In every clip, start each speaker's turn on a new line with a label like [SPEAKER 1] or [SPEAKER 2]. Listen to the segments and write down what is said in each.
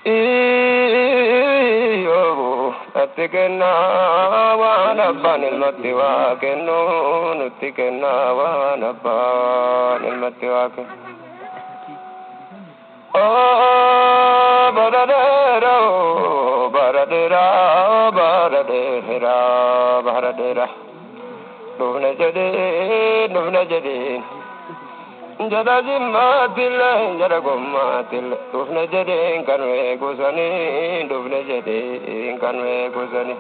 [SPEAKER 1] Iyo ati kenna waan abbaan ilmatti waa kennu nutti kenna waan abbaan ilmatti waa kennu. Baradera baradera baradera baradera nufna jade jada zimmatil jada gommatil nufna jade kanwe gusani nufna jade kanwe gusani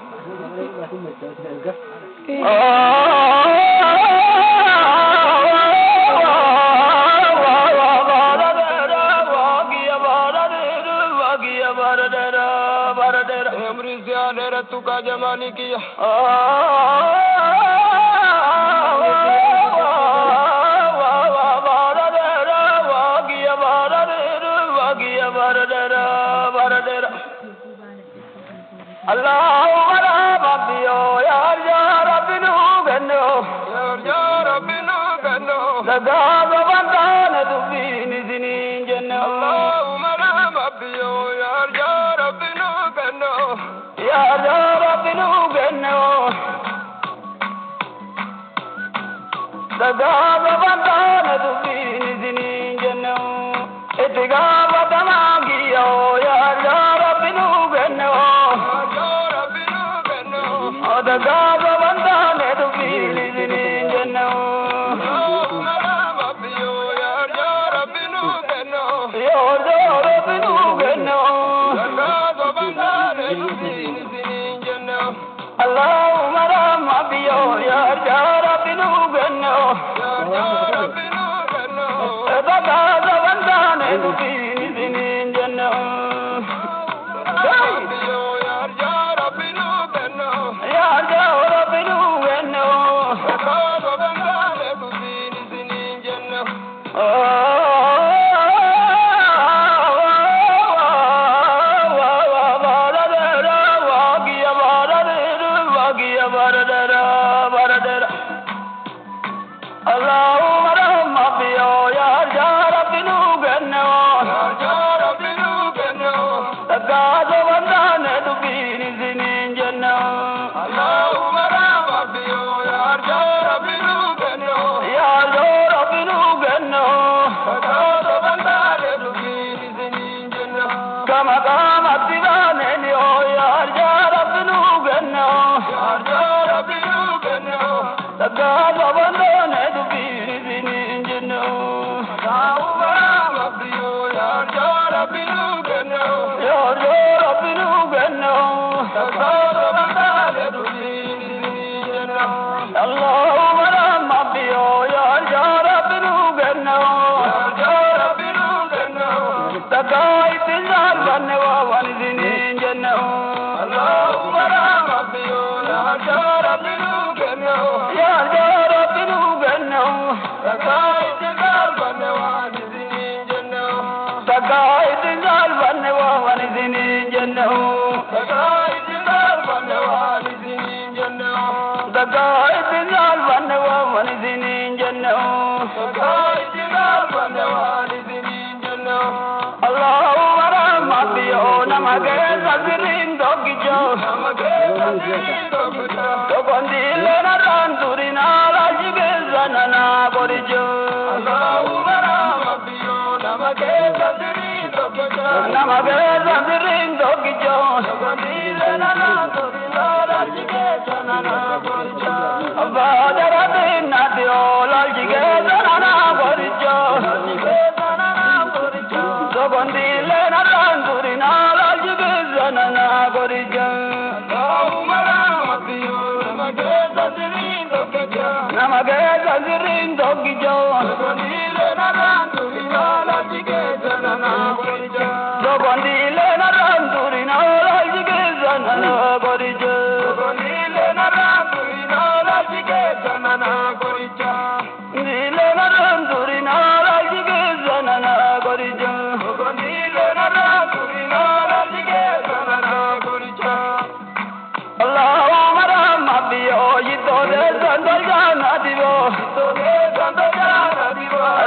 [SPEAKER 1] तुका जमानी किया Allah Rabbiyo ya Rabbinu ganno ya Rabbinu ganno lagaga bandana dubini zinin janna Allahumma Rabbiyo ya Rabbinu ganno ya Rabbinu ganno lagaga bandana dubini zinin janna etiga badamagiyo ya Rabbinu ganno the God of Andane to be living in Jannah. Allahumma rabbiyo ya Rabbinu ganno the God of Andane to be living in Jannah.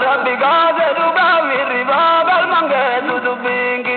[SPEAKER 1] Rabbi gaze duga mirri babal mange dudu bingi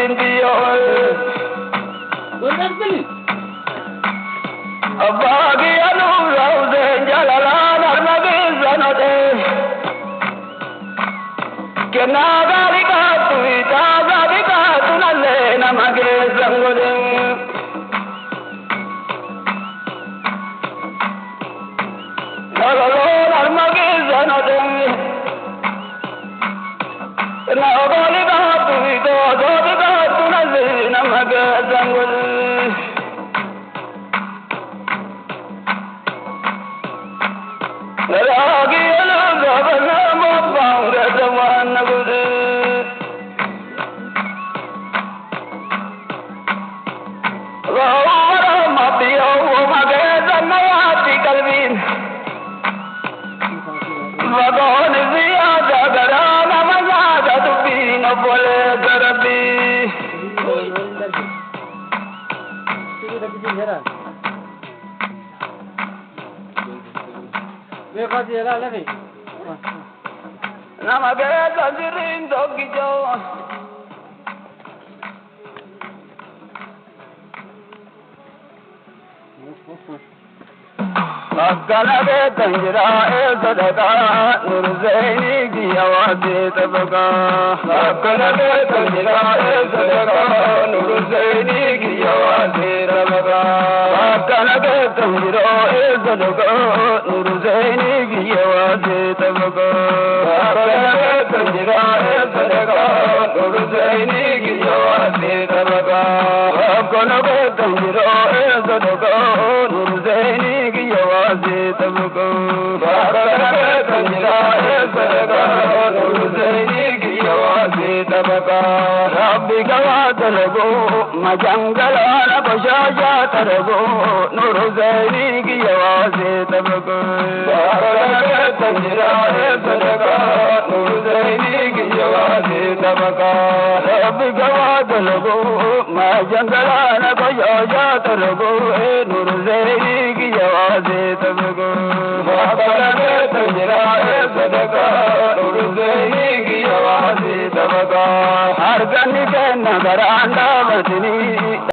[SPEAKER 1] Sabirin Diol Abagi Anu Rauzen Jalalan Armagi Zanote Kenagari Katu Itagari Katu Nale Namage Zangode Jalalan Armagi Zanote Nagari Katu Itagari Katu Nale Namage Zangode Lagi alu gabana mo pangre zaman gude Rawara matiyo mage zanayati kalbin Vagon ziya jagara namaza tubin bole garabi Namage Tanjirin Dogijo Akkalage Tanjira Sadaka Nurzaini ki awaze tabaka Akkalage Tanjira Sadaka Nurzaini ki awaze tabaka Akkalage Tanjira Sadaka Nurzaini ki awaze tabaka Akkalage Tanjira Sadaka Nurzaini ki awaze tabaka Akkalage Tanjira Sadaka Nurzaini ki awaze tabaka Akkalage Tanjira Sadaka Nurzaini ki awaze tabaka Rabbi kawadalago majangala na bashaja tarago Nurzaini ki awaze tabaka Akkalage Tanjira Sadaka Nurzaini ki awaze tabaka Rabbi kawadalago majangala na bashaja tarago Nurzaini ki awaze tabaka Akkalage Tanjira Sadaka Nurzaini ki awaze tabaka Har gani ke nagar anda batni